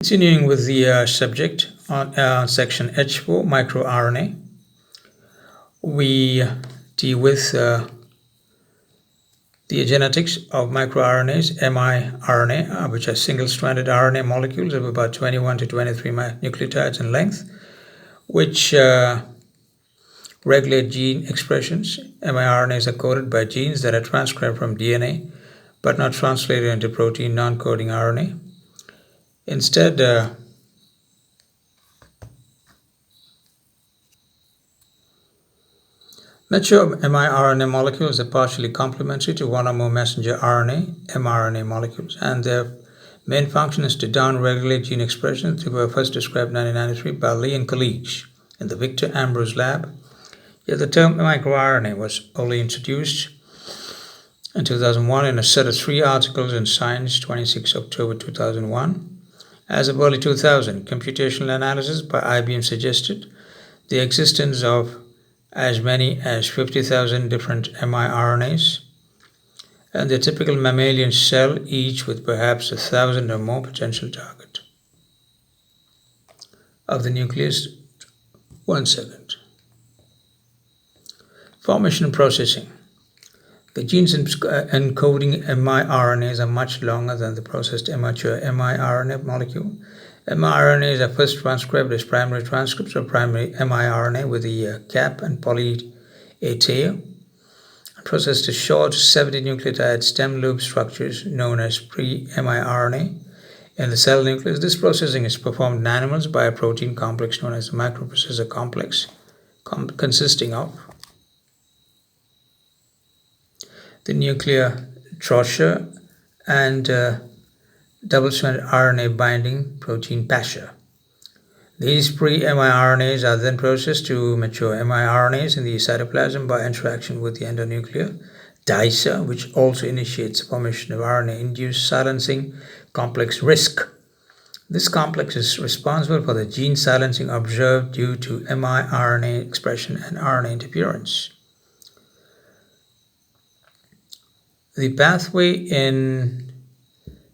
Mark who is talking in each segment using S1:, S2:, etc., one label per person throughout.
S1: Continuing with the subject on section H4, microRNA, we deal with the genetics of microRNAs, miRNA, which are single-stranded RNA molecules of about 21 to 23 nucleotides in length, which regulate gene expressions. miRNAs are coded by genes that are transcribed from DNA, but not translated into protein non-coding RNA. Instead, mature miRNA molecules are partially complementary to one or more messenger RNA, mRNA molecules, and their main function is to down-regulate gene expression. They were first described in 1993 by Lee and colleagues in the Victor Ambrose lab. Yet the term microRNA was only introduced in 2001 in a set of 3 articles in Science, 26 October 2001. As of early 2000, computational analysis by IBM suggested the existence of as many as 50,000 different miRNAs, and the typical mammalian cell, each with perhaps 1,000 or more potential target of the nucleus. 1 second. Formation and processing. The genes encoding miRNAs are much longer than the processed immature miRNA molecule. miRNAs are first transcribed as primary transcripts of primary miRNA with the cap and poly A tail, processed as short 70 nucleotide stem loop structures known as pre-miRNA in the cell nucleus. This processing is performed in animals by a protein complex known as the microprocessor complex, consisting of the nuclear trochanter and double-stranded RNA binding protein pasha. These pre-miRNAs are then processed to mature miRNAs in the cytoplasm by interaction with the endonuclear dicer, which also initiates the formation of RNA-induced silencing complex RISC. This complex is responsible for the gene silencing observed due to miRNA expression and RNA interference. The pathway in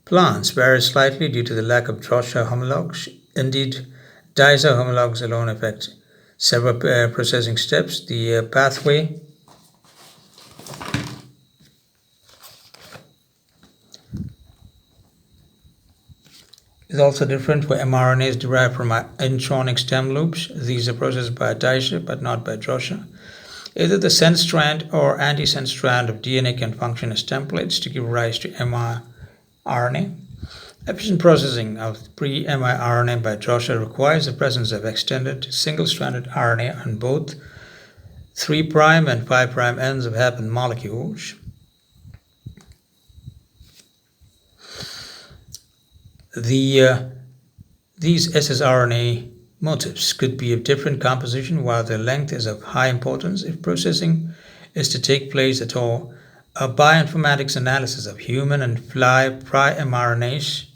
S1: plants varies slightly due to the lack of trochanter homologs. Indeed, dicer homologs alone affect several processing steps. The pathway is also different for mRNAs derived from intronic stem loops. These are processed by a dicer but not by trochanter. Either the sense strand or antisense strand of DNA can function as templates to give rise to miRNA. Efficient processing of pre-miRNA by trochanter requires the presence of extended single-stranded RNA on both 3' and 5' ends of happen molecules. These ssRNA motifs could be of different composition while their length is of high importance. If processing is to take place at all, a bioinformatics analysis of human and fly pri-mRNAs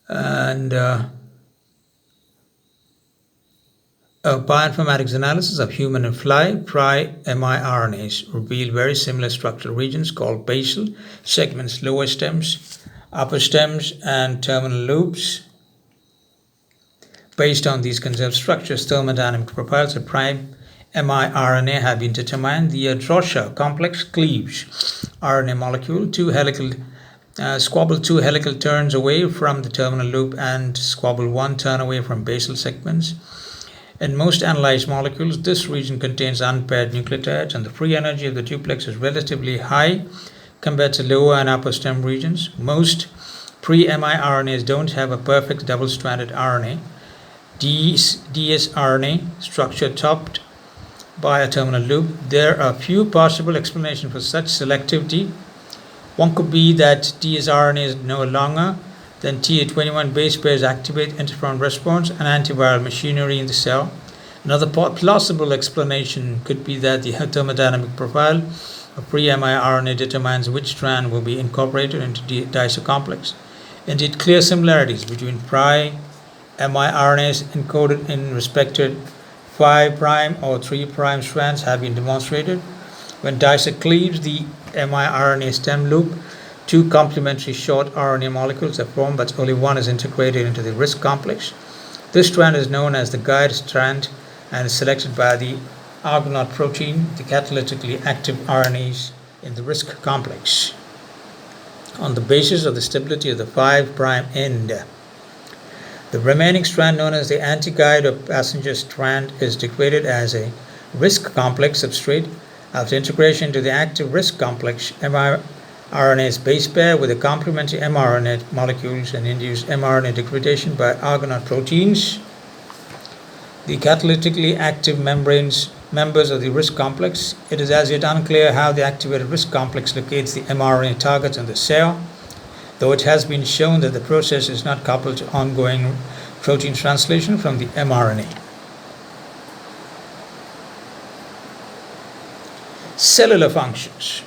S1: and a bioinformatics analysis of human and fly pri-mRNAs reveal very similar structural regions called basal segments, lower stems, upper stems, and terminal loops. Based on these conserved structures, thermodynamic profiles of prime miRNA have been determined. The trochanter complex cleaves RNA molecule, squabble 2 helical turns away from the terminal loop and squabble 1 turn away from basal segments. In most analyzed molecules, this region contains unpaired nucleotides, and the free energy of the duplex is relatively high compared to lower and upper stem regions. Most pre-miRNAs don't have a perfect double-stranded RNA, dsRNA structure topped by a terminal loop. There are few possible explanations for such selectivity. One could be that dsRNA is no longer then TA21 base pairs activate interferon response and antiviral machinery in the cell. Another plausible explanation could be that the thermodynamic profile of pre-miRNA determines which strand will be incorporated into the dicer complex. Indeed, clear similarities between miRNAs encoded in respected 5' or 3' strands have been demonstrated. When dissect cleaves the miRNA stem loop, two complementary short RNA molecules are formed, but only one is integrated into the RISC complex. This strand is known as the guide strand and is selected by the Argonaute protein, the catalytically active RNAs in the RISC complex, on the basis of the stability of the 5' end. The remaining strand, known as the anti-guide or passenger strand, is degraded as a RISC complex substrate. After integration into the active RISC complex, mRNA's base pair with the complementary mRNA molecules and induce mRNA degradation by Argonaute proteins. The catalytically active members of the RISC complex. It is as yet unclear how the activated RISC complex locates the mRNA targets in the cell, though it has been shown that the process is not coupled to ongoing protein translation from the mRNA. Cellular functions.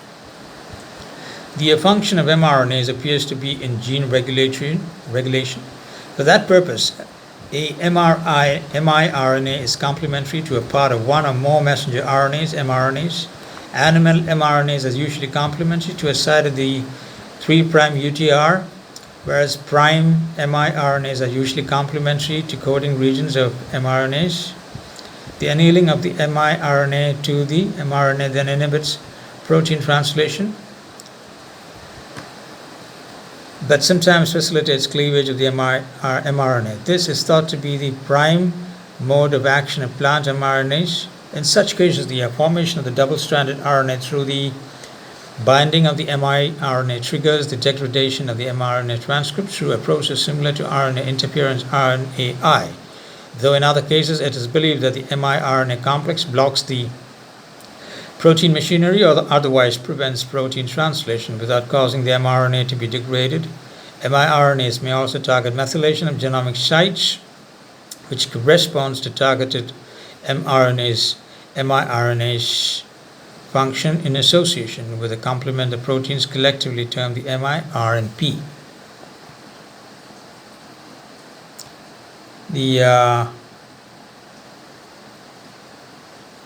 S1: The function of mRNAs appears to be in gene regulation. For that purpose, a miRNA is complementary to a part of one or more messenger RNAs, mRNAs. Animal mRNAs are usually complementary to a site of the 3' UTR, whereas prime miRNAs are usually complementary to coding regions of mRNAs. The annealing of the miRNA to the mRNA then inhibits protein translation, but sometimes facilitates cleavage of the mRNA. This is thought to be the prime mode of action of plant mRNAs. In such cases, the formation of the double-stranded RNA through the binding of the miRNA triggers the degradation of the mRNA transcript through a process similar to RNA interference RNAi, though in other cases it is believed that the miRNA complex blocks the protein machinery or otherwise prevents protein translation without causing the mRNA to be degraded. miRNAs may also target methylation of genomic sites, which corresponds to targeted miRNAs function in association with a complement of proteins collectively termed the miRNP.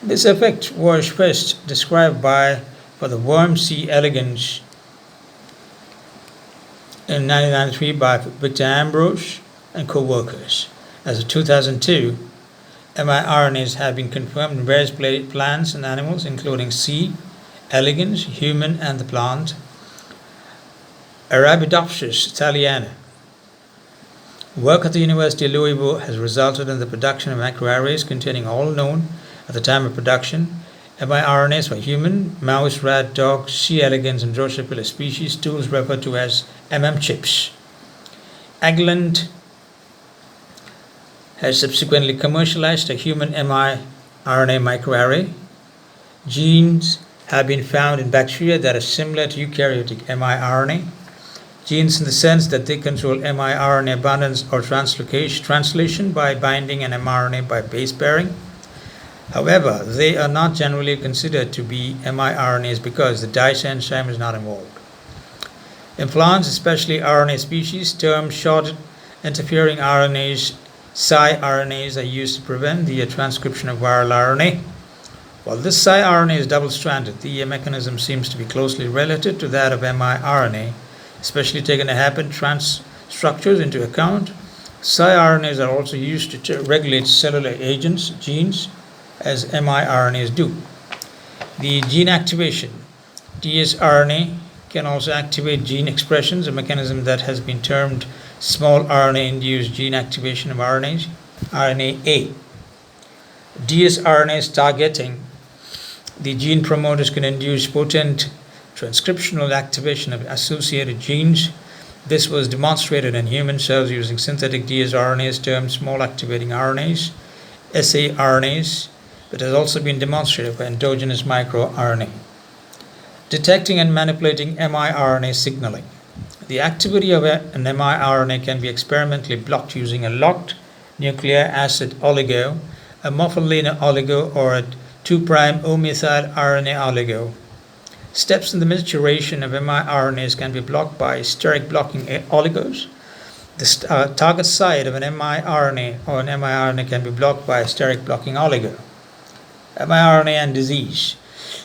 S1: This effect was first described for the worm C. elegans in 1993 by Victor Ambrose and co-workers. As of 2002, miRNAs have been confirmed in various plants and animals, including C. elegans, human, and the plant Arabidopsis thaliana. Work at the University of Louisville has resulted in the production of microarrays containing all known, at the time of production, miRNAs for human, mouse, rat, dog, C. elegans, and Drosophila species, tools referred to as chips. Agilent has subsequently commercialized a human miRNA microarray. Genes have been found in bacteria that are similar to eukaryotic miRNA. Genes in the sense that they control miRNA abundance or translation by binding an mRNA by base pairing. However, they are not generally considered to be miRNAs because the DICE enzyme is not involved. In plants, especially RNA species, termed short interfering RNAs, siRNAs, are used to prevent the transcription of viral RNA. While this siRNA is double-stranded, the mechanism seems to be closely related to that of miRNA, especially taking the happen trans structures into account. siRNAs are also used to regulate cellular agents, genes, as miRNAs do. The gene activation, dsRNA, can also activate gene expressions, a mechanism that has been termed small RNA-induced gene activation of RNAs, RNA-A. dsRNAs targeting the gene promoters can induce potent transcriptional activation of associated genes. This was demonstrated in human cells using synthetic dsRNAs termed small activating RNAs, saRNAs, but has also been demonstrated by endogenous microRNA. Detecting and manipulating miRNA signaling. The activity of an miRNA can be experimentally blocked using a locked nucleic acid oligo, a morpholino oligo, or a 2' O-methyl RNA oligo. Steps in the maturation of miRNAs can be blocked by steric blocking oligos. The target site of an miRNA or an miRNA can be blocked by a steric blocking oligo. miRNA and disease.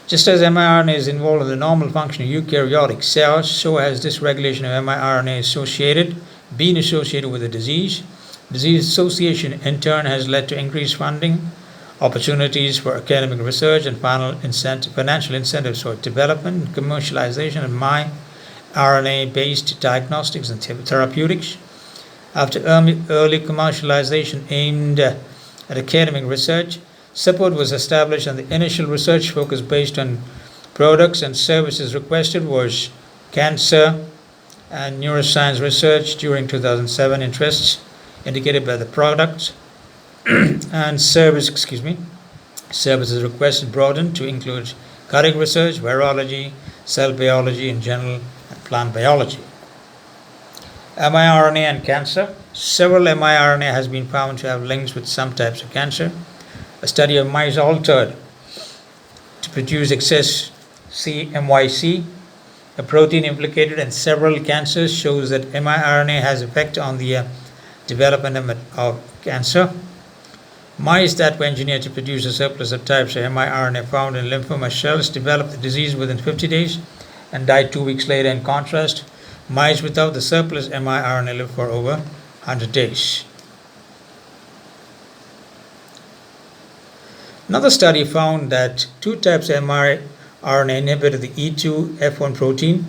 S1: Just as mRNA is involved in the normal function of eukaryotic cells, so has this regulation of mRNA been associated with a disease. Disease association in turn has led to increased funding, opportunities for academic research, and financial incentives for development and commercialization of mRNA-based diagnostics and therapeutics. After early commercialization aimed at academic research, support was established, and the initial research focus based on products and services requested was cancer and neuroscience research. During 2007, interests indicated by the products and services requested broadened to include cardiac research, virology, cell biology, and general and plant biology. miRNA and cancer. Several miRNA has been found to have links with some types of cancer. A study of mice altered to produce excess MYC, a protein implicated in several cancers, shows that miRNA has effect on the development of cancer. Mice that were engineered to produce a surplus of types of miRNA found in lymphoma cells developed the disease within 50 days and died 2 weeks later. In contrast, mice without the surplus miRNA lived for over 100 days. Another study found that two types of mRNA inhibited the E2F1 protein,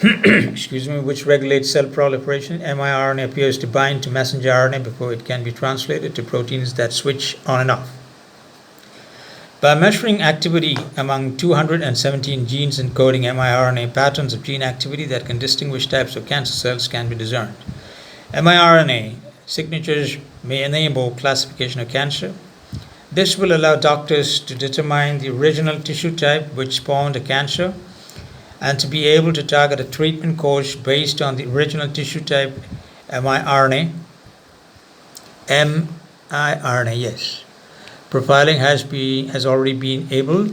S1: which regulates cell proliferation. miRNA appears to bind to messenger RNA before it can be translated to proteins that switch on and off. By measuring activity among 217 genes encoding miRNA, patterns of gene activity that can distinguish types of cancer cells can be discerned. miRNA signatures may enable classification of cancer. This will allow doctors to determine the original tissue type which spawned a cancer and to be able to target a treatment course based on the original tissue type miRNA. Yes. Profiling has already been able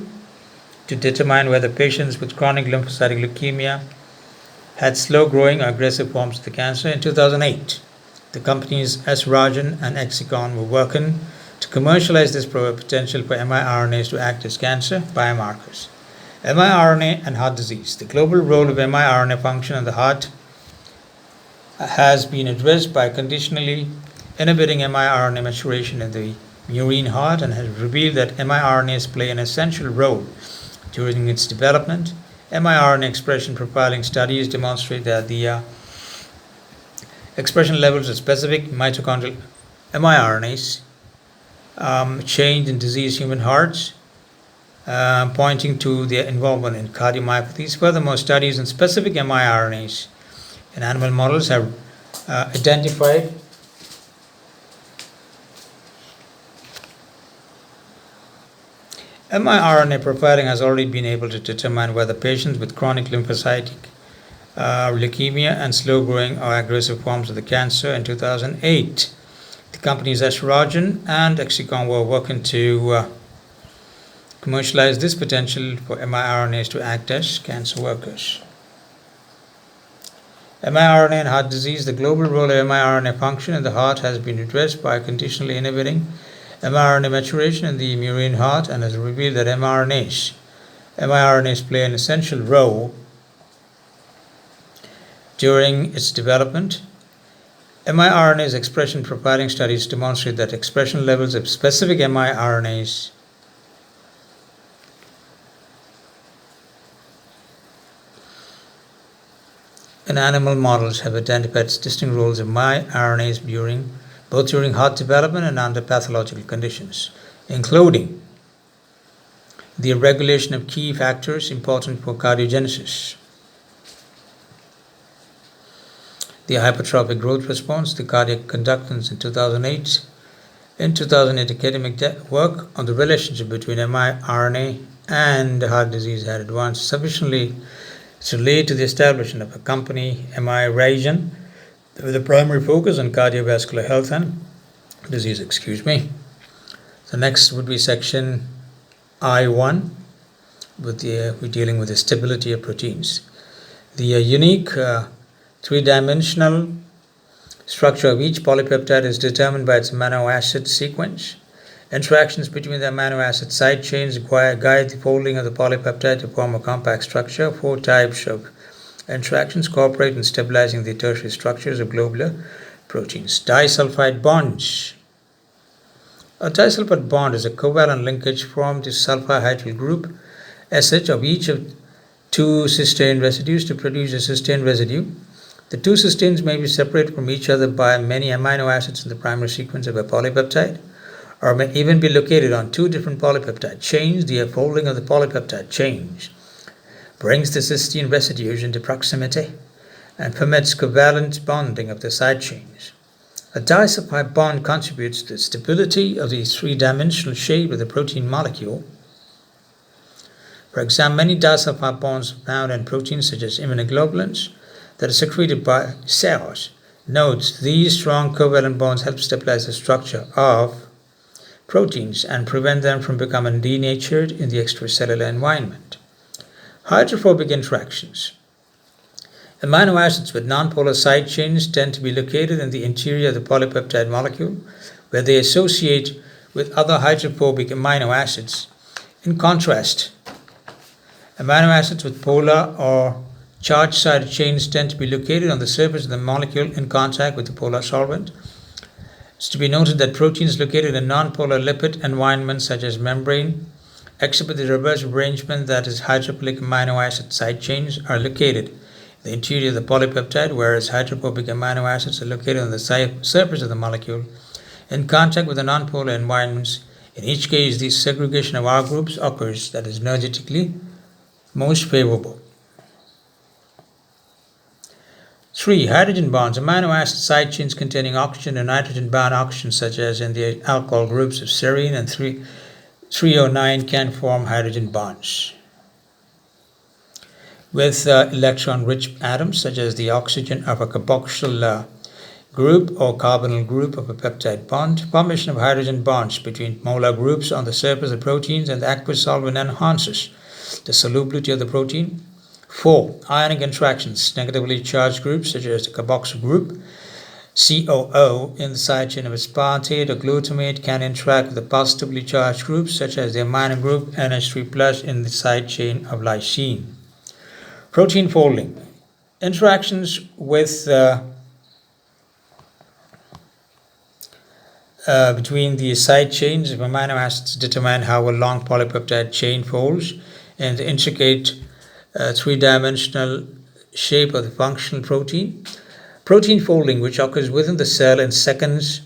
S1: to determine whether patients with chronic lymphocytic leukemia had slow-growing or aggressive forms of the cancer. In 2008, the companies Rajan and Hexicon were working to commercialize this potential for miRNAs to act as cancer biomarkers. miRNA and heart disease. The global role of miRNA function in the heart has been addressed by conditionally inhibiting miRNA maturation in the murine heart and has revealed that miRNAs play an essential role during its development. miRNA expression profiling studies demonstrate that the expression levels of specific mitochondrial miRNAs change in diseased human hearts, pointing to their involvement in cardiomyopathies. Furthermore, studies on specific miRNAs in animal models have identified miRNA profiling has already been able to determine whether patients with chronic lymphocytic leukemia and slow-growing or aggressive forms of the cancer. In 2008, the companies Rajan and Hexicon were working to commercialize this potential for miRNAs to act as cancer workers. miRNA and heart disease. The global role of miRNA function in the heart has been addressed by conditionally inhibiting miRNA maturation in the murine heart and has revealed that miRNAs play an essential role during its development. miRNAs expression profiling studies demonstrate that expression levels of specific miRNAs in animal models have identified distinct roles of miRNAs both during heart development and under pathological conditions, including the regulation of key factors important for cardiogenesis, the hypertrophic growth response, the cardiac conductance. In 2008, academic work on the relationship between miRNA and heart disease had advanced sufficiently to lead to the establishment of a company, Rajan, with a primary focus on cardiovascular health and disease. So next would be section I1, we're dealing with the stability of proteins. The unique three-dimensional structure of each polypeptide is determined by its amino acid sequence. Interactions between the amino acid side chains guide the folding of the polypeptide to form a compact structure. 4 types of interactions cooperate in stabilizing the tertiary structures of globular proteins. Disulfide bonds. A disulfide bond is a covalent linkage from the sulfihydryl group SH of each of 2 cysteine residues to produce a cysteine residue. The 2 cysteines may be separated from each other by many amino acids in the primary sequence of a polypeptide, or may even be located on 2 different polypeptide chains. The folding of the polypeptide chains brings the cysteine residues into proximity and permits covalent bonding of the side chains. A disulfide bond contributes to the stability of the 3-dimensional shape of the protein molecule. For example, many disulfide bonds are found in proteins such as immunoglobulins that are secreted by cells. Note, these strong covalent bonds help stabilize the structure of proteins and prevent them from becoming denatured in the extracellular environment. Hydrophobic interactions. Amino acids with nonpolar side chains tend to be located in the interior of the polypeptide molecule, where they associate with other hydrophobic amino acids. In contrast, amino acids with polar or charged side chains tend to be located on the surface of the molecule in contact with the polar solvent. It's to be noted that proteins located in nonpolar lipid environments such as membrane, except with the reverse arrangement, that is hydrophilic amino acid side chains, are located in the interior of the polypeptide, whereas hydrophobic amino acids are located on the surface of the molecule in contact with the nonpolar environments. In each case, the segregation of R groups occurs that is energetically most favorable. 3. Hydrogen bonds. Amino acid side chains containing oxygen and nitrogen bound oxygen, such as in the alcohol groups of serine and 309, can form hydrogen bonds with electron-rich atoms, such as the oxygen of a carboxyl group or carbonyl group of a peptide bond. Formation of hydrogen bonds between molar groups on the surface of proteins and the aqueous solvent enhances the solubility of the protein. 4. Ionic interactions. Negatively charged groups, such as the carboxyl group COO in the side chain of aspartate or glutamate, can interact with the positively charged groups, such as the amino group NH3+ in the side chain of lysine. Protein folding. Interactions with between the side chains of amino acids determine how a long polypeptide chain folds in the intricate 3-dimensional shape of the functional protein. Protein folding, which occurs within the cell in seconds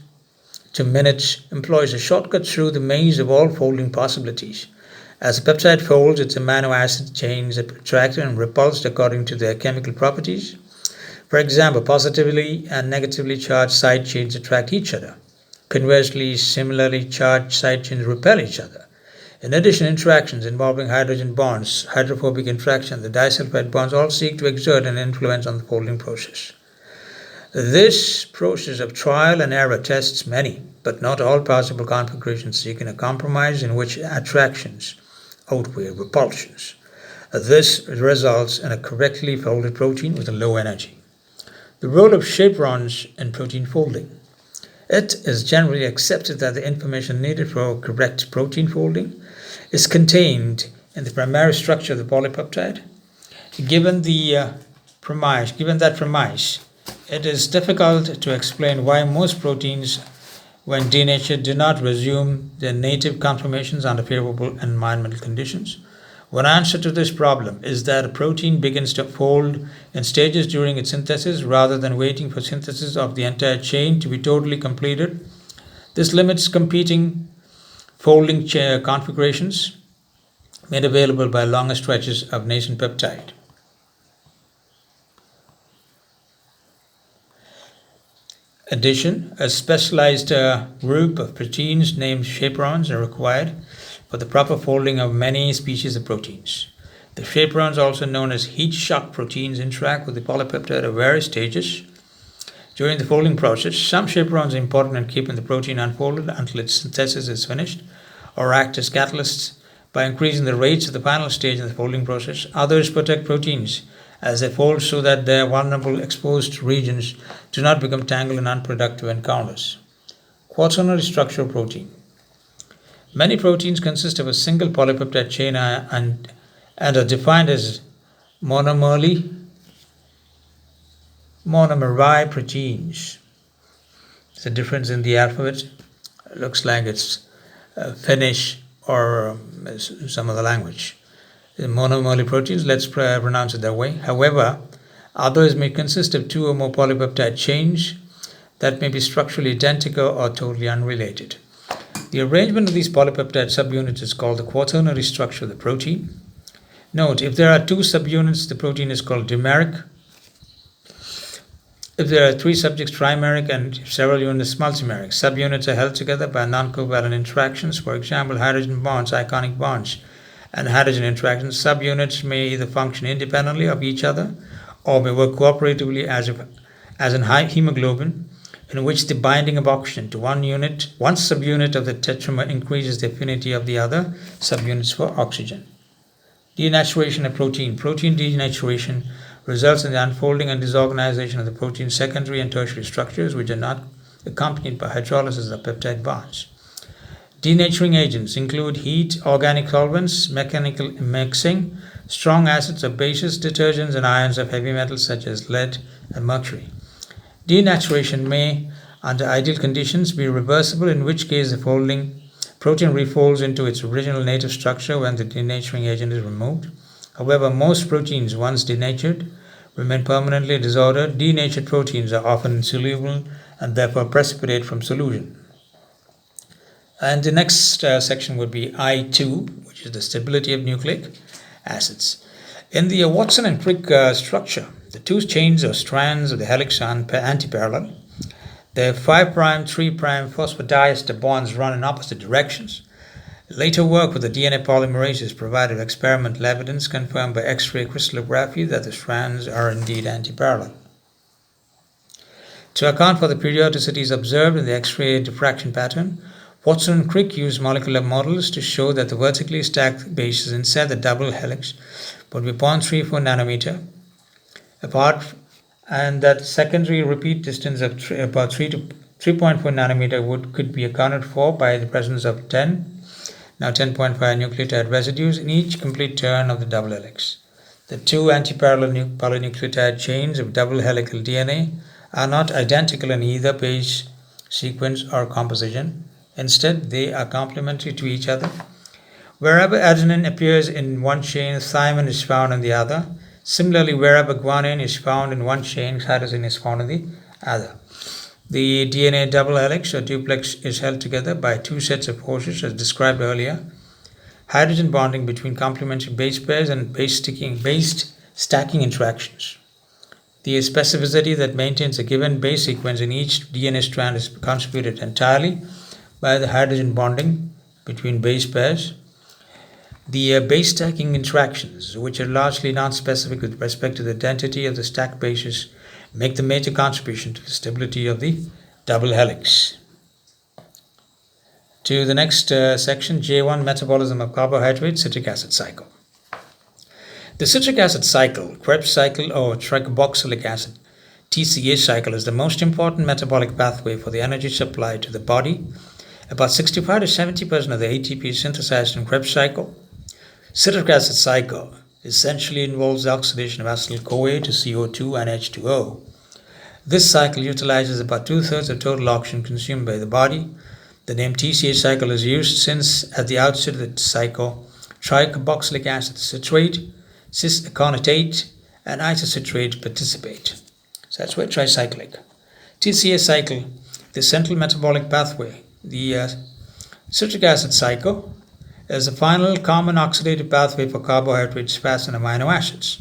S1: to minutes, employs a shortcut through the maze of all folding possibilities. As the peptide folds, its amino acid chains are attracted and repulsed according to their chemical properties. For example, positively and negatively charged side chains attract each other. Conversely, similarly charged side chains repel each other. In addition, interactions involving hydrogen bonds, hydrophobic interaction, the disulfide bonds all seek to exert an influence on the folding process. This process of trial and error tests many, but not all possible configurations, seeking a compromise in which attractions outweigh repulsions. This results in a correctly folded protein with a low energy. The role of chaperones in protein folding. It is generally accepted that the information needed for correct protein folding is contained in the primary structure of the polypeptide. Given that premise, it is difficult to explain why most proteins, when denatured, do not resume their native conformations under favorable environmental conditions. One answer to this problem is that a protein begins to fold in stages during its synthesis rather than waiting for synthesis of the entire chain to be totally completed. This limits competing folding configurations made available by longer stretches of nascent peptide. Addition, a specialized group of proteins named chaperones are required for the proper folding of many species of proteins. The chaperones, also known as heat shock proteins, interact with the polypeptide at various stages during the folding process. Some chaperones are important in keeping the protein unfolded until its synthesis is finished, or act as catalysts by increasing the rates of the final stage of the folding process. Others protect proteins as they fold so that their vulnerable exposed regions do not become tangled in unproductive encounters. Quaternary structure of protein. Many proteins consist of a single polypeptide chain and are defined as monomeri proteins. It's a difference in the alphabet. It looks like it's Finnish or some other language. Monomeri proteins, let's pronounce it that way. However, others may consist of two or more polypeptide chains that may be structurally identical or totally unrelated. The arrangement of these polypeptide subunits is called the quaternary structure of the protein. Note, if there are two subunits, the protein is called dimeric. If there are three subjects, trimeric, and several units, multimeric. Subunits are held together by non-covalent interactions, for example, hydrogen bonds, ionic bonds, and hydrogen interactions. Subunits may either function independently of each other or may work cooperatively as in high hemoglobin, in which the binding of oxygen to one subunit of the tetramer increases the affinity of the other subunits for oxygen. Denaturation of protein. Protein denaturation results in the unfolding and disorganization of the protein's secondary and tertiary structures, which are not accompanied by hydrolysis of peptide bonds. Denaturing agents include heat, organic solvents, mechanical mixing, strong acids or bases, detergents, and ions of heavy metals such as lead and mercury. Denaturation may, under ideal conditions, be reversible, in which case the protein refolds into its original native structure when the denaturing agent is removed. However, most proteins, once denatured, remain permanently disordered. Denatured proteins are often insoluble and therefore precipitate from solution. And the next section would be I2, which is the stability of nucleic acids. In the Watson and Crick structure, the two chains or strands of the helix are antiparallel. The 5' 3' phosphodiester bonds run in opposite directions. Later work with the DNA polymerases provided experimental evidence confirmed by X-ray crystallography that the strands are indeed antiparallel. To account for the periodicities observed in the X-ray diffraction pattern, Watson and Crick used molecular models to show that the vertically stacked bases inside the double helix would be 0.34 nanometer apart, and that secondary repeat distance of about 3.4 nanometer could be accounted for by the presence of 10.5 nucleotide residues in each complete turn of the double helix. The two antiparallel polynucleotide chains of double helical DNA are not identical in either base sequence or composition. Instead, they are complementary to each other. Wherever adenine appears in one chain, thymine is found in the other. Similarly, wherever guanine is found in one chain, cytosine is found in the other. The DNA double helix or duplex is held together by two sets of forces as described earlier. Hydrogen bonding between complementary base pairs and base stacking interactions. The specificity that maintains a given base sequence in each DNA strand is contributed entirely by the hydrogen bonding between base pairs. The base stacking interactions, which are largely non-specific with respect to the density of the stacked bases, make the major contribution to the stability of the double helix. To the next section, J1, metabolism of carbohydrate, citric acid cycle. The citric acid cycle, Krebs cycle or tricarboxylic acid, TCA cycle, is the most important metabolic pathway for the energy supply to the body. About 65 to 70% of the ATP is synthesized in Krebs cycle. Citric acid cycle essentially involves the oxidation of acyl-CoA to CO2 and H2O. This cycle utilizes about 2/3 of total oxygen consumed by the body. The name TCA cycle is used since at the outset of the cycle, tricarboxylic acid citrate, cis-aconitate, and isocitrate participate. So that's why tricyclic. TCA cycle, the central metabolic pathway. The citric acid cycle is the final common oxidative pathway for carbohydrates, fats, and amino acids.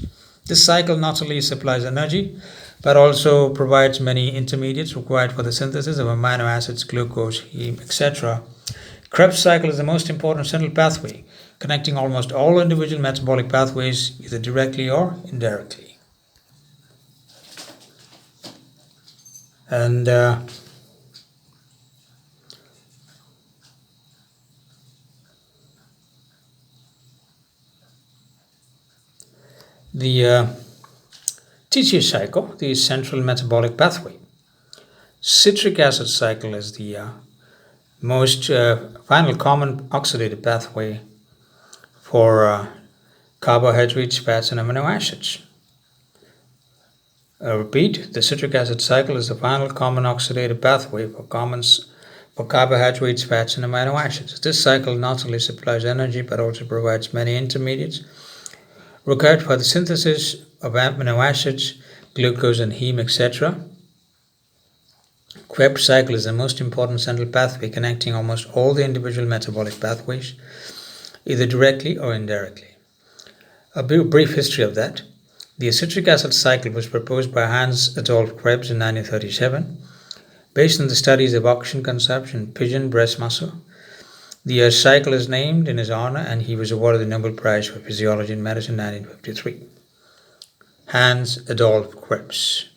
S1: This cycle not only supplies energy, but also provides many intermediates required for the synthesis of amino acids, glucose, heme, etc. Krebs cycle is the most important central pathway, connecting almost all individual metabolic pathways, either directly or indirectly. And the TCA cycle, the central metabolic pathway. Citric acid cycle is the most final common oxidative pathway for carbohydrates, fats, and amino acids. Repeat, the citric acid cycle is the final common oxidative pathway for carbohydrates, fats, and amino acids. This cycle not only supplies energy but also provides many intermediates required for the synthesis of amino acids, glucose and heme, etc. Krebs cycle is the most important central pathway connecting almost all the individual metabolic pathways, either directly or indirectly. A brief history of that. The citric acid cycle was proposed by Hans Adolf Krebs in 1937, based on the studies of oxygen consumption in pigeon breast muscle. The cycle is named in his honor, and he was awarded the Nobel Prize for Physiology and Medicine in 1953. Hans Adolf Krebs.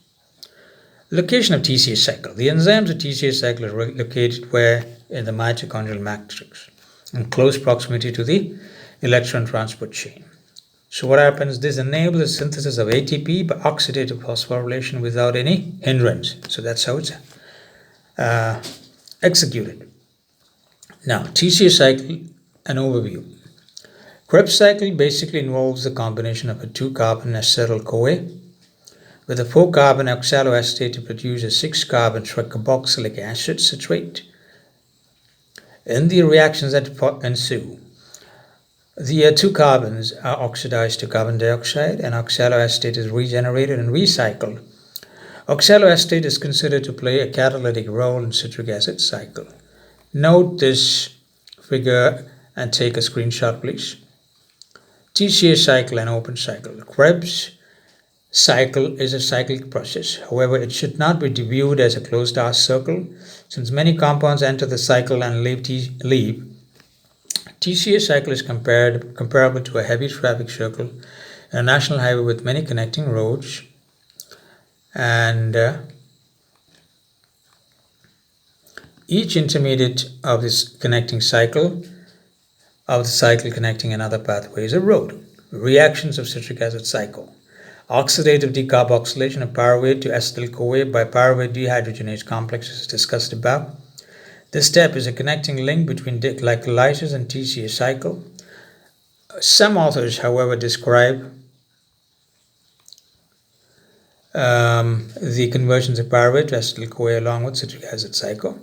S1: Location of TCA cycle. The enzymes of TCA cycle are located where? In the mitochondrial matrix, in close proximity to the electron transport chain. So what happens? This enables the synthesis of ATP by oxidative phosphorylation without any hindrance. So that's how it's executed. Now, TCA cycle, an overview. Krebs cycle basically involves the combination of a 2-carbon acetyl-CoA with a 4-carbon oxaloacetate to produce a 6-carbon tricarboxylic acid citrate. In the reactions that ensue, the 2 carbons are oxidized to carbon dioxide and oxaloacetate is regenerated and recycled. Oxaloacetate is considered to play a catalytic role in citric acid cycle. Note this figure and take a screenshot, please. TCA cycle and open cycle. Krebs cycle is a cyclic process. However, it should not be viewed as a closed R circle, since many compounds enter the cycle and leave. TCA cycle is comparable to a heavy traffic circle in a national highway with many connecting roads, and each intermediate of this connecting cycle of the cycle connecting another pathway is a road. Reactions of citric acid cycle. Oxidative decarboxylation of pyruvate to acetyl-CoA by pyruvate dehydrogenase complex is discussed above. This step is a connecting link between glycolysis and TCA cycle. Some authors, however, describe the conversions of pyruvate to acetyl-CoA along with citric acid cycle.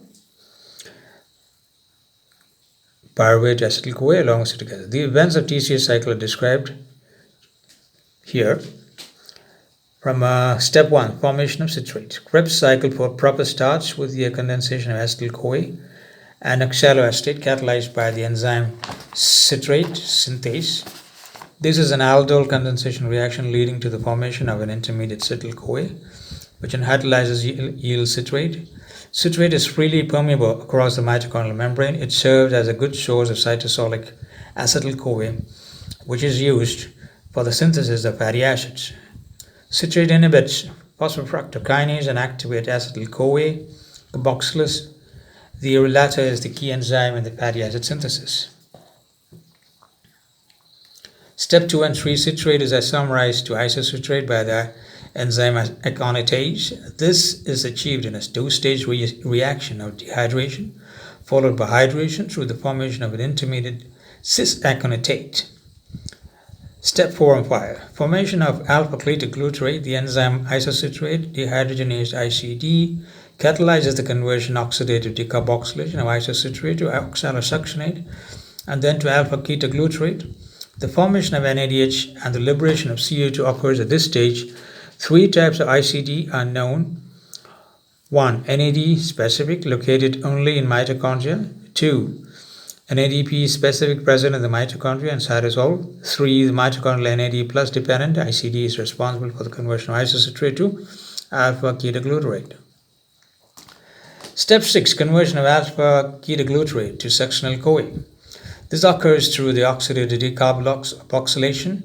S1: Pyruvate to acetyl-CoA along with citric acid. The events of TCA cycle are described here. From step 1, formation of citrate. Krebs cycle for proper starts with the condensation of acetyl-CoA and oxaloacetate catalyzed by the enzyme citrate synthase. This is an aldol condensation reaction leading to the formation of an intermediate acetyl-CoA, which hydrolyzes yields citrate. Citrate is freely permeable across the mitochondrial membrane. It serves as a good source of cytosolic acetyl-CoA, which is used for the synthesis of fatty acids. Citrate inhibits phosphofructokinase and activates acetyl-CoA carboxylase. The latter is the key enzyme in the fatty acid synthesis. Step 2 and 3, citrate is isomerized to isocitrate by the enzyme aconitase. This is achieved in a 2-stage reaction of dehydration, followed by hydration through the formation of an intermediate cis-aconitate. Step 4 and 5. Formation of alpha-ketoglutarate, the enzyme isocitrate dehydrogenase ICD, catalyzes the conversion oxidative decarboxylation of isocitrate to oxalosuccinate and then to alpha-ketoglutarate. The formation of NADH and the liberation of CO2 occurs at this stage. 3 types of ICD are known. 1. NAD specific, located only in mitochondria. 2. NADP specific, present in the mitochondria and cytosol. 3. The mitochondrial NAD plus dependent ICD is responsible for the conversion of isocitrate to alpha-ketoglutarate. Step 6. Conversion of alpha-ketoglutarate to succinyl-CoA. This occurs through the oxidative decarboxylation.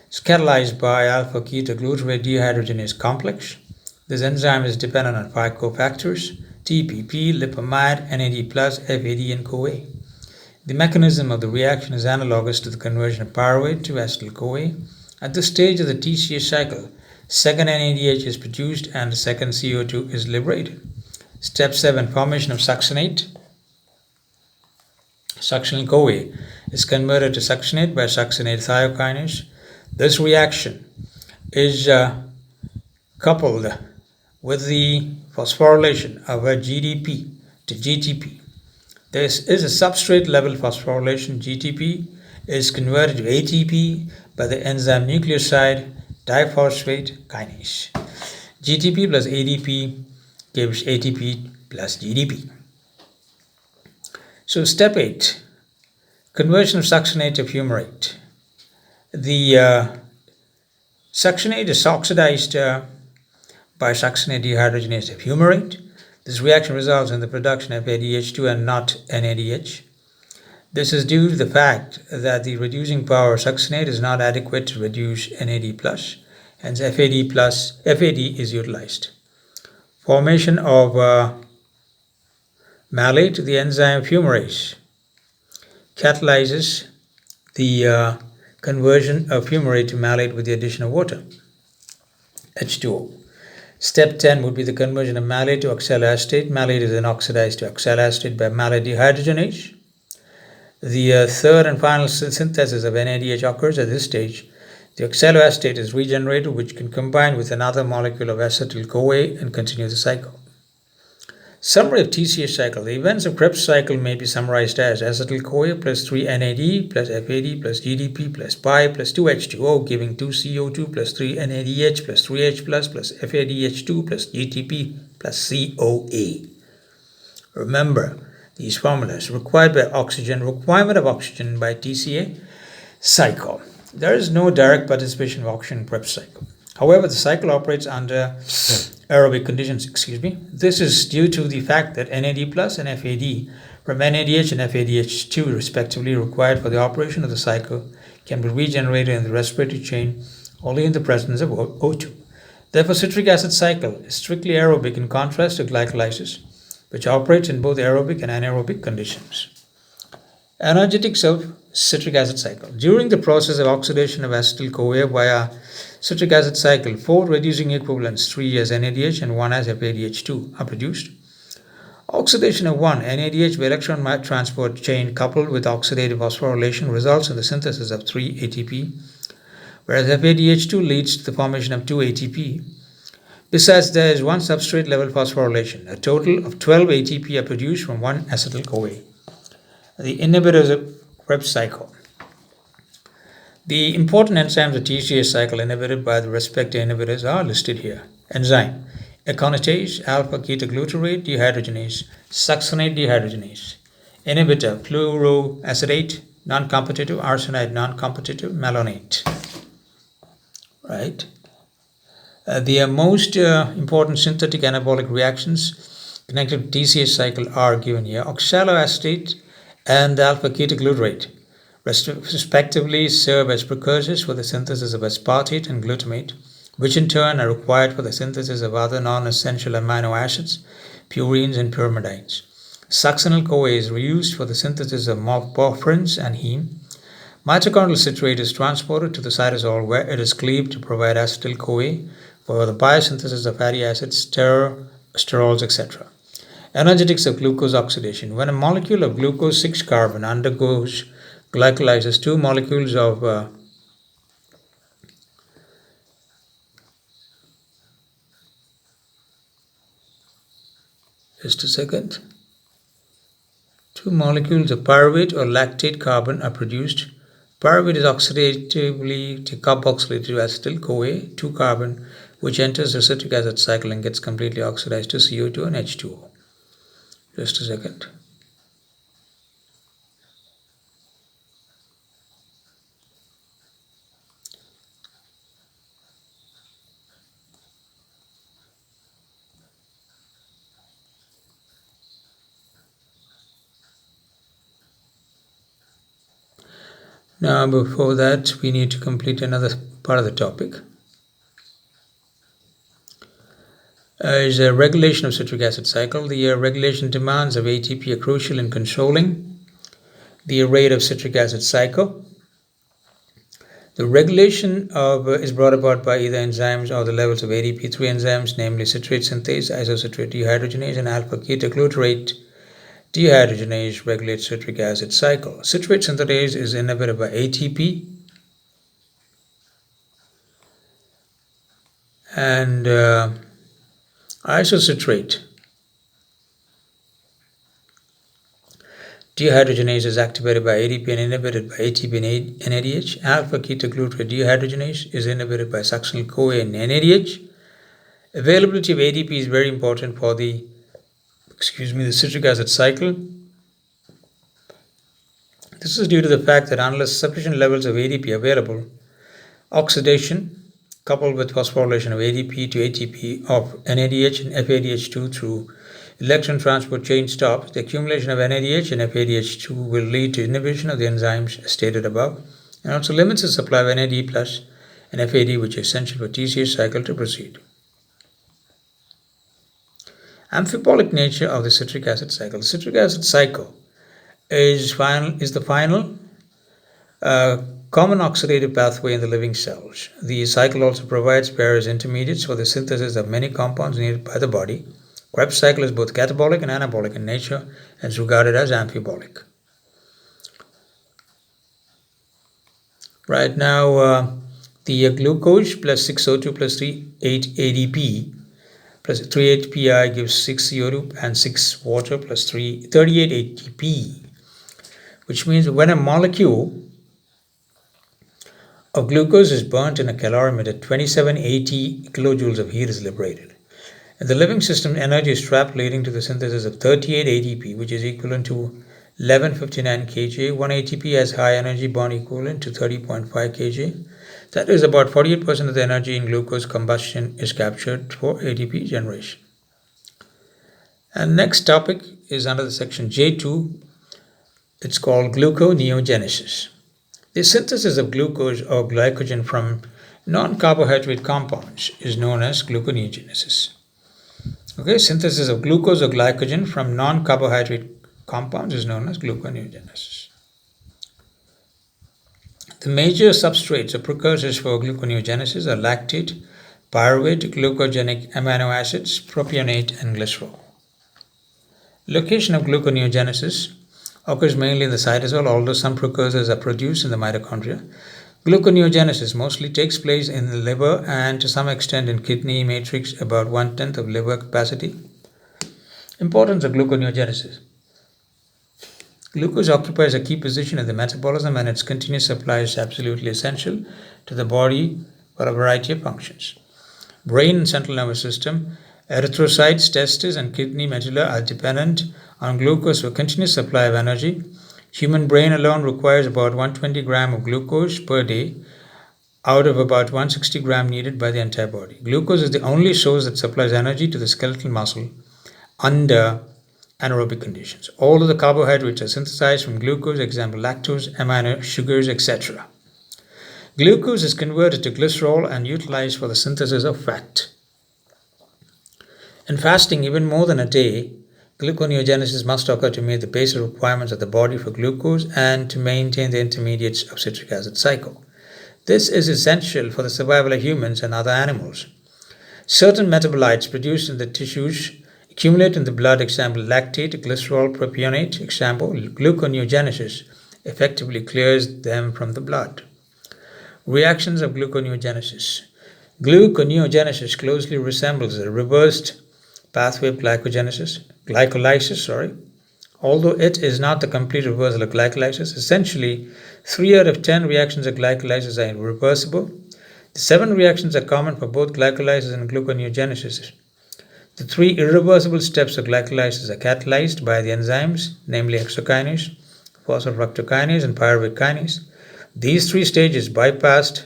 S1: It's catalyzed by alpha-ketoglutarate dehydrogenase complex. This enzyme is dependent on 5 cofactors: TPP, lipamide, NAD+, FAD, and CoA. The mechanism of the reaction is analogous to the conversion of pyruvate to acetyl-CoA. At this stage of the TCA cycle, second NADH is produced and the second CO2 is liberated. Step 7. Formation of succinate. Succinyl CoA is converted to succinate by succinate thiokinase. This reaction is coupled with the phosphorylation of a GDP to GTP. This is a substrate level phosphorylation. GTP is converted to ATP by the enzyme nucleoside diphosphate kinase. GTP plus ADP gives ATP plus GDP. So step 8, conversion of succinate to fumarate. The succinate is oxidized by succinate dehydrogenase to fumarate. This reaction results in the production of ADH2 and not NADH. This is due to the fact that the reducing power of succinate is not adequate to reduce NAD+, hence FAD is utilized. Formation of malate, the enzyme fumarase catalyzes the conversion of fumarate to malate with the addition of water, H2O. Step 10 would be the conversion of malate to oxaloacetate. Malate is then oxidized to oxaloacetate by malate dehydrogenase. The third and final synthesis of NADH occurs at this stage. The oxaloacetate is regenerated, which can combine with another molecule of acetyl-CoA and continue the cycle. Summary of TCA cycle. The events of Krebs cycle may be summarized as acetyl-CoA plus 3 NAD plus FAD plus GDP plus pi plus 2 H2O giving 2 CO2 plus 3 NADH plus 3H plus FADH2 plus GTP plus COA. Remember these formulas required by oxygen, requirement of oxygen by TCA cycle. There is no direct participation of oxygen in Krebs cycle. However, the cycle operates under aerobic conditions. This is due to the fact that NAD plus and FAD from NADH and FADH2 respectively required for the operation of the cycle can be regenerated in the respiratory chain only in the presence of O2. Therefore, citric acid cycle is strictly aerobic in contrast to glycolysis, which operates in both aerobic and anaerobic conditions. Energetics of citric acid cycle. During the process of oxidation of acetyl-CoA via citric acid cycle, 4 reducing equivalents, 3 as NADH and 1 as FADH2 are produced. Oxidation of 1 NADH by electron transport chain coupled with oxidative phosphorylation results in the synthesis of 3 ATP, whereas FADH2 leads to the formation of 2 ATP. Besides, there is 1 substrate level phosphorylation. A total of 12 ATP are produced from 1 acetyl-CoA. The inhibitors of Krebs cycle. The important enzymes of TCA cycle inhibited by the respective inhibitors are listed here. Enzyme: aconitase, alpha-ketoglutarate dehydrogenase, succinate dehydrogenase. Inhibitor: fluoroacetate, non-competitive, arsenide, non-competitive, malonate. Right. The most important synthetic anabolic reactions connected to TCA cycle are given here. Oxaloacetate and alpha-ketoglutarate respectively serve as precursors for the synthesis of aspartate and glutamate, which in turn are required for the synthesis of other non-essential amino acids, purines and pyrimidines. Succinyl-CoA is reused for the synthesis of porphyrins and heme. Mitochondrial citrate is transported to the cytosol where it is cleaved to provide acetyl-CoA for the biosynthesis of fatty acids, sterols, etc. Energetics of glucose oxidation. When a molecule of glucose 6-carbon undergoes glycolysis, 2 molecules of two molecules of pyruvate or lactate carbon are produced. Pyruvate is oxidatively decarboxylated to acetyl-CoA, 2-carbon, which enters the citric acid cycle and gets completely oxidized to CO2 and H2O. Just a second. Now, before that, we need to complete another part of the topic. Is a regulation of citric acid cycle. The regulation demands of ATP are crucial in controlling the rate of citric acid cycle. The regulation is brought about by either enzymes or the levels of ADP. 3 enzymes, namely citrate synthase, isocitrate dehydrogenase, and alpha-ketoglutarate Dehydrogenase regulates citric acid cycle. Citrate synthetase is inhibited by ATP, and isocitrate dehydrogenase is activated by ADP and inhibited by ATP and NADH. Alpha-ketoglutarate dehydrogenase is inhibited by succinyl-CoA and NADH. Availability of ADP is very important for the citric acid cycle. This is due to the fact that unless sufficient levels of ADP are available, oxidation coupled with phosphorylation of ADP to ATP of NADH and FADH2 through electron transport chain stops, the accumulation of NADH and FADH2 will lead to inhibition of the enzymes stated above, and also limits the supply of NAD plus and FAD, which is essential for TCA cycle to proceed. Amphibolic nature of the citric acid cycle. The citric acid cycle is the final common oxidative pathway in the living cells. The cycle also provides various intermediates for the synthesis of many compounds needed by the body. Krebs cycle is both catabolic and anabolic in nature and is regarded as amphibolic. Right now, the glucose plus 6O2 plus 3,8 ADP plus 3 HPI gives 6 CO2 and 6 water plus 38 ATP, which means when a molecule of glucose is burnt in a calorimeter, 2780 kilojoules of heat is liberated. In the living system, energy is trapped, leading to the synthesis of 38 ATP, which is equivalent to 1159 kJ. 1 ATP has high energy bond equivalent to 30.5 kJ. That is about 48% of the energy in glucose combustion is captured for ATP generation. And next topic is under the section J2. It's called gluconeogenesis. The synthesis of glucose or glycogen from non-carbohydrate compounds is known as gluconeogenesis. Okay, synthesis of glucose or glycogen from non-carbohydrate compounds is known as gluconeogenesis. The major substrates or precursors for gluconeogenesis are lactate, pyruvate, glucogenic amino acids, propionate, and glycerol. Location of gluconeogenesis occurs mainly in the cytosol, although some precursors are produced in the mitochondria. Gluconeogenesis mostly takes place in the liver and to some extent in kidney matrix, about 1/10 of liver capacity. Importance of gluconeogenesis. Glucose occupies a key position in the metabolism, and its continuous supply is absolutely essential to the body for a variety of functions. Brain and central nervous system, erythrocytes, testes, and kidney medulla are dependent on glucose for continuous supply of energy. Human brain alone requires about 120 grams of glucose per day out of about 160 grams needed by the entire body. Glucose is the only source that supplies energy to the skeletal muscle under anaerobic conditions. All of the carbohydrates are synthesized from glucose, example lactose, amino sugars, etc. Glucose is converted to glycerol and utilized for the synthesis of fat. In fasting even more than a day, gluconeogenesis must occur to meet the basic requirements of the body for glucose and to maintain the intermediates of citric acid cycle. This is essential for the survival of humans and other animals. Certain metabolites produced in the tissues accumulate in the blood, example lactate, glycerol, propionate, example gluconeogenesis effectively clears them from the blood. Reactions of gluconeogenesis. Gluconeogenesis closely resembles a reversed pathway of glycolysis. Although it is not the complete reversal of glycolysis, essentially 3 out of 10 reactions of glycolysis are irreversible. The 7 reactions are common for both glycolysis and gluconeogenesis. The 3 irreversible steps of glycolysis are catalyzed by the enzymes, namely hexokinase, phosphorufractokinase, and pyruvate kinase. These 3 stages bypassed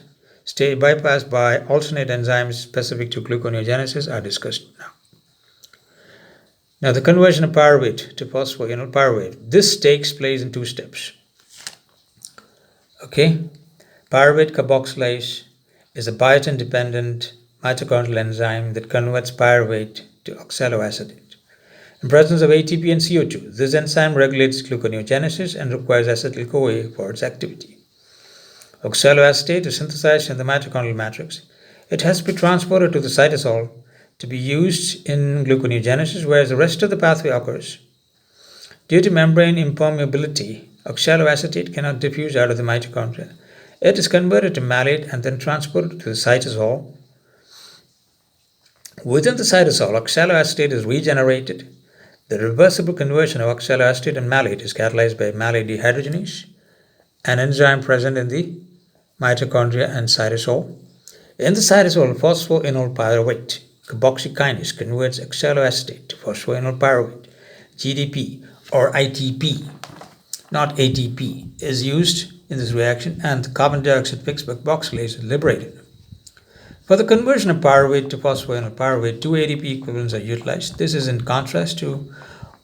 S1: by alternate enzymes specific to gluconeogenesis are discussed now. Now, the conversion of pyruvate to pyruvate. This takes place in 2 steps. Okay, pyruvate carboxylase is a biotin-dependent mitochondrial enzyme that converts pyruvate to oxaloacetate in presence of ATP and CO2. This enzyme regulates gluconeogenesis and requires acetyl-CoA for its activity. Oxaloacetate is synthesized in the mitochondrial matrix. It has to be transported to the cytosol to be used in gluconeogenesis, whereas the rest of the pathway occurs Due to membrane impermeability, oxaloacetate cannot diffuse out of the mitochondria. It is converted to malate and then transported to the cytosol. Within the cytosol, oxaloacetate is regenerated. The reversible conversion of oxaloacetate and malate is catalyzed by malate dehydrogenase, an enzyme present in the mitochondria and cytosol. In the cytosol, phosphoenolpyruvate carboxykinase converts oxaloacetate to phosphoenolpyruvate. GDP or ITP, not ATP, is used in this reaction, and the carbon dioxide fixed carboxylase is liberated. For the conversion of pyruvate to phosphoenolpyruvate, 2 ATP equivalents are utilized. This is in contrast to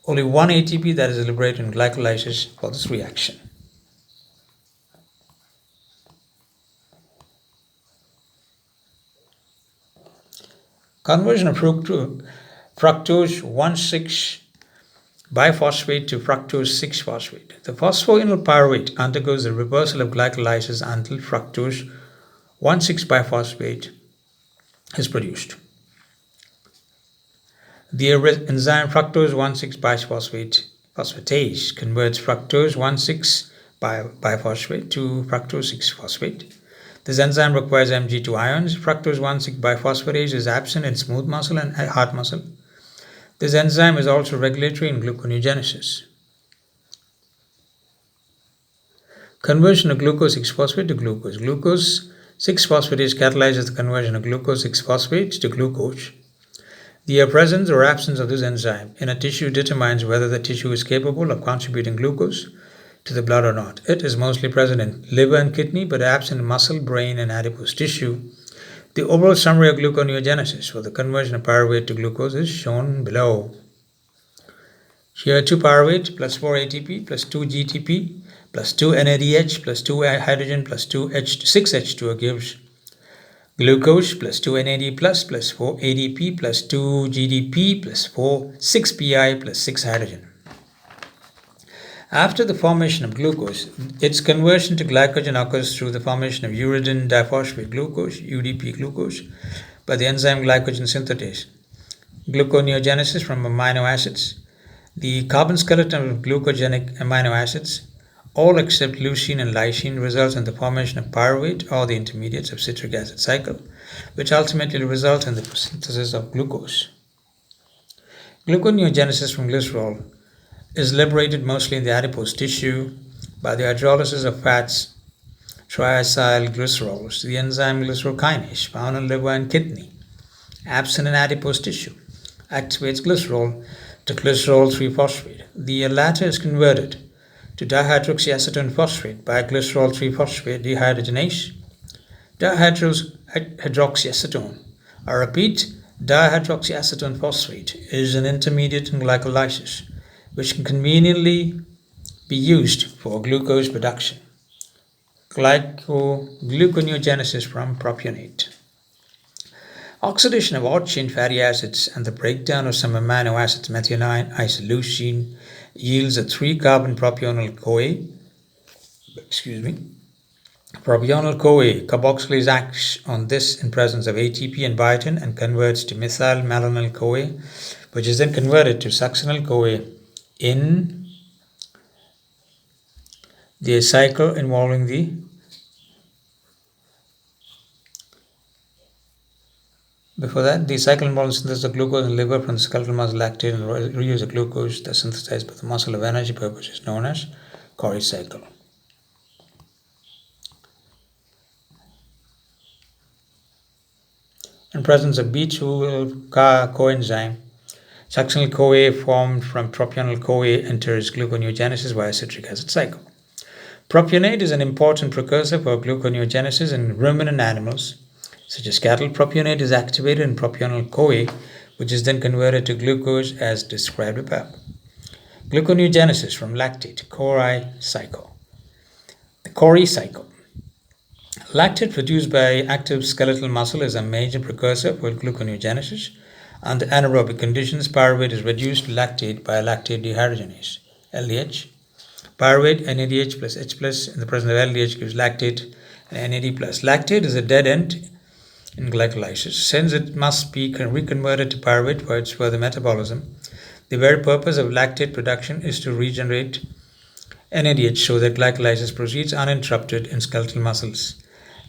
S1: only 1 ATP that is liberated in glycolysis for this reaction. Conversion of fructose 1,6 biphosphate to fructose 6-phosphate. The phosphoenolpyruvate undergoes the reversal of glycolysis until fructose 1,6 biphosphate is produced. The enzyme fructose 1,6 biphosphate phosphatase converts fructose 1,6 biphosphate to fructose 6-phosphate. This enzyme requires Mg2 ions. Fructose 1,6 biphosphatase is absent in smooth muscle and heart muscle. This enzyme is also regulatory in gluconeogenesis. Conversion of glucose 6-phosphate to glucose. Glucose 6-phosphatase catalyzes the conversion of glucose 6-phosphate to glucose. The presence or absence of this enzyme in a tissue determines whether the tissue is capable of contributing glucose to the blood or not. It is mostly present in liver and kidney, but absent in muscle, brain, and adipose tissue. The overall summary of gluconeogenesis for the conversion of pyruvate to glucose is shown below. Here 2 pyruvate plus 4 ATP plus 2 GTP plus 2 NADH plus 2 hydrogen plus 2 6H2O gives glucose plus 2 NAD plus 4 ADP plus 2 GDP plus 6 PI plus 6 hydrogen. After the formation of glucose, its conversion to glycogen occurs through the formation of uridine diphosphate glucose, UDP glucose, by the enzyme glycogen synthetase. Gluconeogenesis from amino acids. The carbon skeleton of glucogenic amino acids, all except leucine and lysine, results in the formation of pyruvate or the intermediates of citric acid cycle, which ultimately result in the synthesis of glucose. Gluconeogenesis from glycerol is liberated mostly in the adipose tissue by the hydrolysis of fats, triacylglycerols, the enzyme glycerokinase found in liver and kidney, absent in adipose tissue, activates glycerol to glycerol 3-phosphate. The latter is converted to dihydroxyacetone phosphate by glycerol 3-phosphate dehydrogenase, dihydroxyacetone. I repeat, dihydroxyacetone phosphate is an intermediate in glycolysis, which can conveniently be used for glucose production. Gluconeogenesis from propionate. Oxidation of odd-chain fatty acids and the breakdown of some amino acids, methionine, isoleucine, yields a 3-carbon propionyl-CoA. Propionyl-CoA carboxylase acts on this in presence of ATP and biotin and converts to methyl-malonyl-CoA, which is then converted to succinyl-CoA in the cycle involving the cycle involves synthesis of glucose in liver from the skeletal muscle lactate and reuse of glucose that's synthesized by the muscle of energy purposes known as KORAH cycle. In presence of B2 coenzyme, succinyl-CoA formed from propionyl-CoA enters gluconeogenesis via citric acid cycle. Propionate is an important precursor for gluconeogenesis in ruminant animals, such as cattle. Propionate is activated in propionyl-CoA, which is then converted to glucose as described above. Gluconeogenesis from lactate, KORAH cycle. The KORAH cycle. Lactate produced by active skeletal muscle is a major precursor for gluconeogenesis. Under anaerobic conditions, pyruvate is reduced to lactate by lactate dehydrogenase, LDH. Pyruvate, NADH plus H plus in the presence of LDH gives lactate and NAD plus. Lactate is a dead end in glycolysis. Since it must be reconverted to pyruvate for its further metabolism, The very purpose of lactate production is to regenerate NADH so that glycolysis proceeds uninterrupted in skeletal muscles.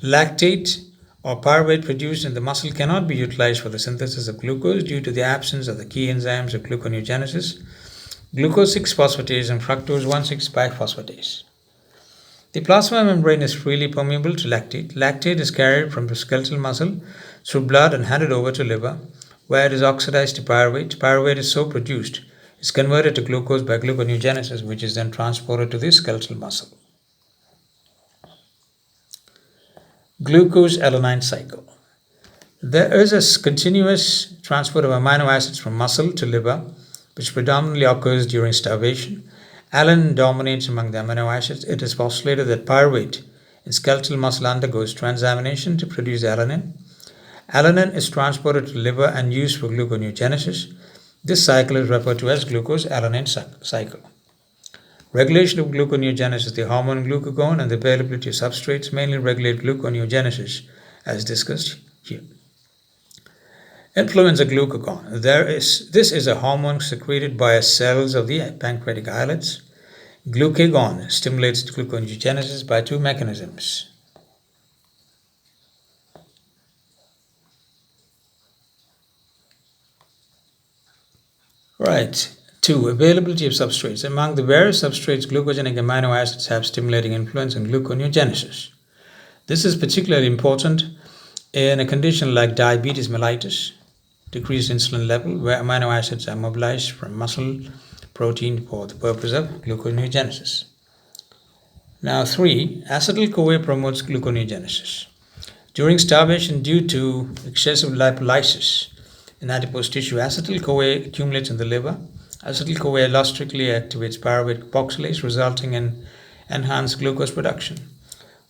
S1: Lactate or pyruvate produced in the muscle cannot be utilized for the synthesis of glucose due to the absence of the key enzymes of gluconeogenesis, glucose 6-phosphatase and fructose 1,6-biphosphatase. The plasma membrane is freely permeable to lactate. Lactate is carried from the skeletal muscle through blood and handed over to liver, where it is oxidized to pyruvate. Pyruvate is so produced, is converted to glucose by gluconeogenesis, which is then transported to the skeletal muscle. Glucose-alanine cycle. There is a continuous transport of amino acids from muscle to liver, which predominantly occurs during starvation. Alanine dominates among the amino acids. It is postulated that pyruvate in skeletal muscle undergoes transamination to produce alanine. Alanine is transported to liver and used for gluconeogenesis. This cycle is referred to as glucose-alanine cycle. Regulation of gluconeogenesis, the hormone glucagon, and the availability of substrates mainly regulate gluconeogenesis, as discussed here. Influence of glucagon. This is a hormone secreted by cells of the pancreatic islets. Glucagon stimulates gluconeogenesis by two mechanisms. Right. 2. Availability of substrates. Among the various substrates, glucogenic amino acids have stimulating influence on gluconeogenesis. This is particularly important in a condition like diabetes mellitus, decreased insulin level, where amino acids are mobilized from muscle protein for the purpose of gluconeogenesis. Now 3. Acetyl-CoA promotes gluconeogenesis. During starvation due to excessive lipolysis in adipose tissue, acetyl-CoA accumulates in the liver. Acetyl-CoA allosterically activates pyruvate carboxylase, resulting in enhanced glucose production.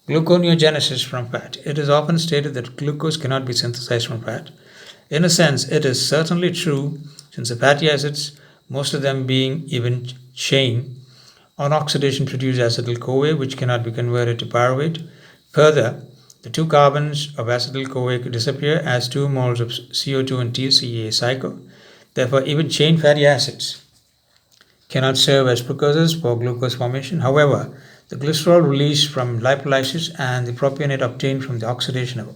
S1: Gluconeogenesis from fat. It is often stated that glucose cannot be synthesized from fat. In a sense, it is certainly true, since the fatty acids, most of them being even chain, on oxidation produce acetyl-CoA, which cannot be converted to pyruvate. Further, the 2 carbons of acetyl-CoA disappear as 2 moles of CO2 in TCA cycle. Therefore, even chain fatty acids cannot serve as precursors for glucose formation. However, the glycerol released from lipolysis and the propionate obtained from the oxidation of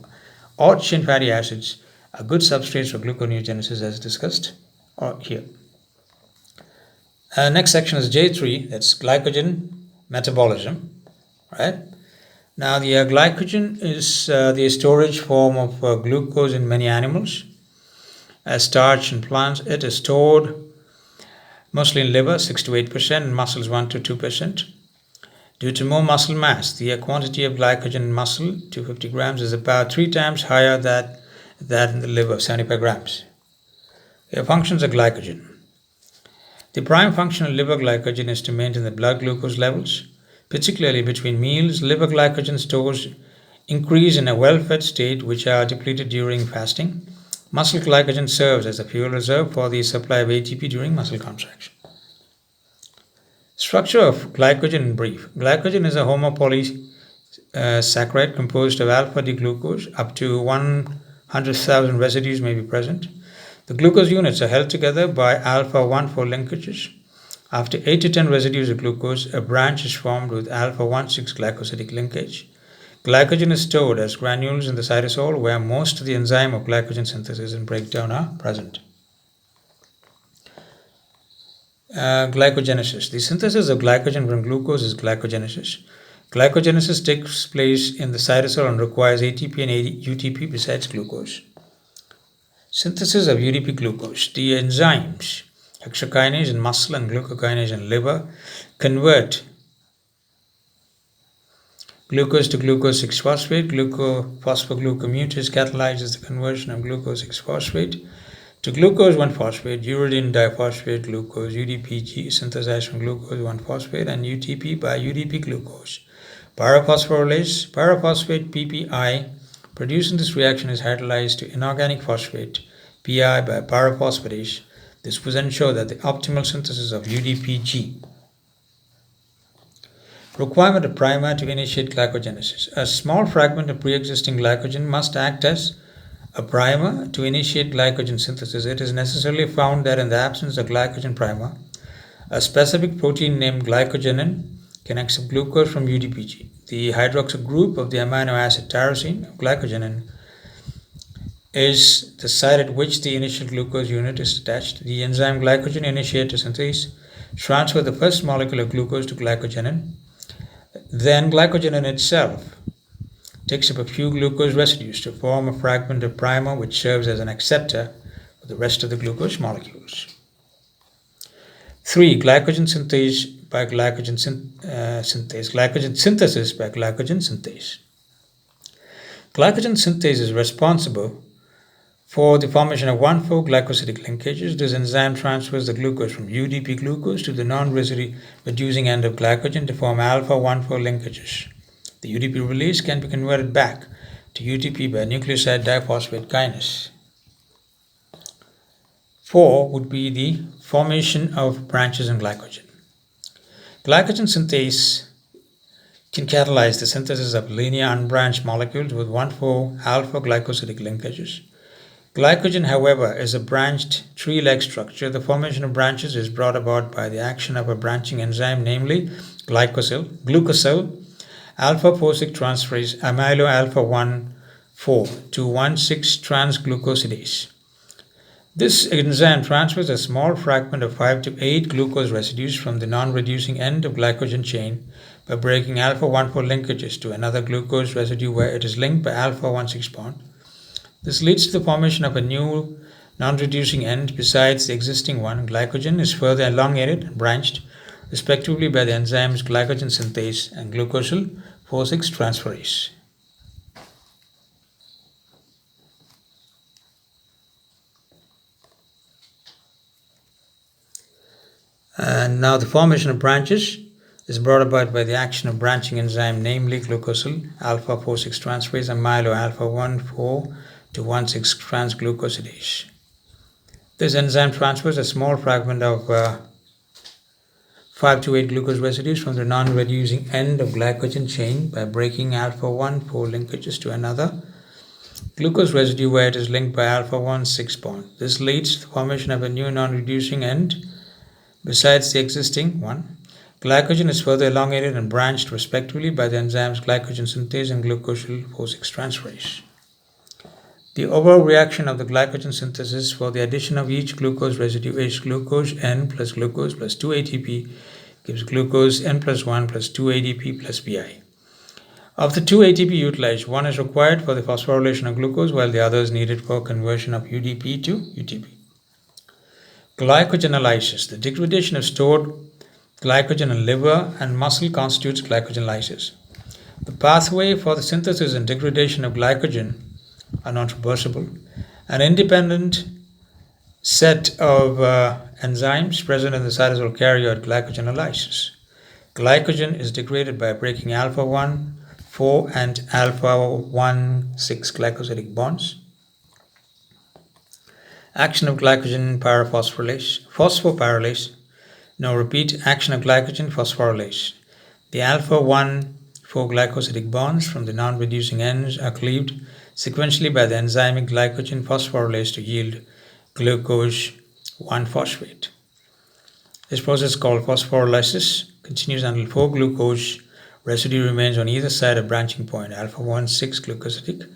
S1: odd chain fatty acids are good substrates for gluconeogenesis, as discussed here. Next section is J3, that's glycogen metabolism. Right? Now, the glycogen is the storage form of glucose in many animals. As starch in plants, it is stored mostly in liver, 6 to 8%, and muscles, 1 to 2%. Due to more muscle mass, the quantity of glycogen in muscle, 250 grams, is about 3 times higher than in the liver, 75 grams. The functions of glycogen. The prime function of liver glycogen is to maintain the blood glucose levels, particularly between meals. Liver glycogen stores increase in a well-fed state, which are depleted during fasting. Muscle glycogen serves as a fuel reserve for the supply of ATP during muscle contraction. Structure of glycogen in brief. Glycogen is a homopolysaccharide composed of alpha-D-glucose. Up to 100,000 residues may be present. The glucose units are held together by alpha-1,4 linkages. After 8 to 10 residues of glucose, a branch is formed with alpha-1,6 glycosidic linkage. Glycogen is stored as granules in the cytosol, where most of the enzyme of glycogen synthesis and breakdown are present. Glycogenesis. The synthesis of glycogen from glucose is glycogenesis. Glycogenesis takes place in the cytosol and requires ATP and UTP besides glucose. Synthesis of UDP glucose. The enzymes, hexokinase in muscle and glucokinase in liver, convert glucose to glucose 6-phosphate. Glucophosphoglucomutase catalyzes the conversion of glucose 6-phosphate to glucose 1-phosphate. Uridine diphosphate glucose, UDPG, synthesized from glucose 1-phosphate, and UTP by UDP glucose. Pyrophosphorylase, pyrophosphate PPI, produced in this reaction is hydrolyzed to inorganic phosphate, PI, by pyrophosphatase. This will ensure that the optimal synthesis of UDPG. Requirement of primer to initiate glycogenesis. A small fragment of pre-existing glycogen must act as a primer to initiate glycogen synthesis, it is necessarily found that in the absence of glycogen primer, a specific protein named glycogenin can accept glucose from UDPG. The hydroxyl group of the amino acid tyrosine of glycogenin is the site at which the initial glucose unit is attached. The enzyme glycogen initiator synthase transfers the first molecule of glucose to glycogenin. Then glycogenin itself takes up a few glucose residues to form a fragment of primer which serves as an acceptor for the rest of the glucose molecules. 3. Glycogen synthesis by glycogen synthase. Glycogen synthesis by glycogen synthase. Glycogen synthase is responsible for the formation of 1,4-glycosidic linkages. This enzyme transfers the glucose from UDP glucose to the non-residue-reducing end of glycogen to form alpha-1,4 linkages. The UDP release can be converted back to UTP by nucleoside diphosphate kinase. 4 would be the formation of branches in glycogen. Glycogen synthase can catalyze the synthesis of linear unbranched molecules with 1,4-alpha-glycosidic linkages. Glycogen, however, is a branched tree-like structure. The formation of branches is brought about by the action of a branching enzyme, namely glucosyl alpha-4,6 transferase amylo alpha-1,4 to 1,6-transglucosidase. This enzyme transfers a small fragment of 5 to 8 glucose residues from the non-reducing end of glycogen chain by breaking alpha-1,4 linkages to another glucose residue where it is linked by alpha-1,6 bond. This leads to the formation of a new non-reducing end besides the existing one. Glycogen is further elongated and branched, respectively, by the enzymes glycogen synthase and glucosyl 4,6 transferase. And now the formation of branches is brought about by the action of branching enzyme, namely glucosyl alpha-4,6 transferase and amylo alpha-1,4 to 1,6-transglucosidase. This enzyme transfers a small fragment of 5 to 8 glucose residues from the non-reducing end of glycogen chain by breaking alpha-1,4 linkages to another glucose residue where it is linked by alpha-1,6 bond. This leads to the formation of a new non-reducing end besides the existing one. Glycogen is further elongated and branched respectively by the enzymes glycogen synthase and glucosyl 4,6 transferase. The overall reaction of the glycogen synthesis for the addition of each glucose residue is glucose N plus glucose plus 2 ATP gives glucose N plus 1 plus 2 ADP plus BI. Of the 2 ATP utilized, one is required for the phosphorylation of glucose while the other is needed for conversion of UDP to UTP. Glycogenolysis. The degradation of stored glycogen in liver and muscle constitutes glycogenolysis. The pathway for the synthesis and degradation of glycogen are not reversible. An independent set of enzymes present in the cytosol carry out glycogenolysis. Glycogen is degraded by breaking alpha-1,4 and alpha-1,6 glycosidic bonds. Action of glycogen phosphorylase. Now repeat, action of glycogen phosphorylase. The alpha-1,4 glycosidic bonds from the non-reducing ends are cleaved sequentially by the enzymic glycogen phosphorylase to yield glucose 1-phosphate. This process, called phosphorylasis, continues until 4 glucose residue remains on either side of branching point alpha-1,6 glycosidic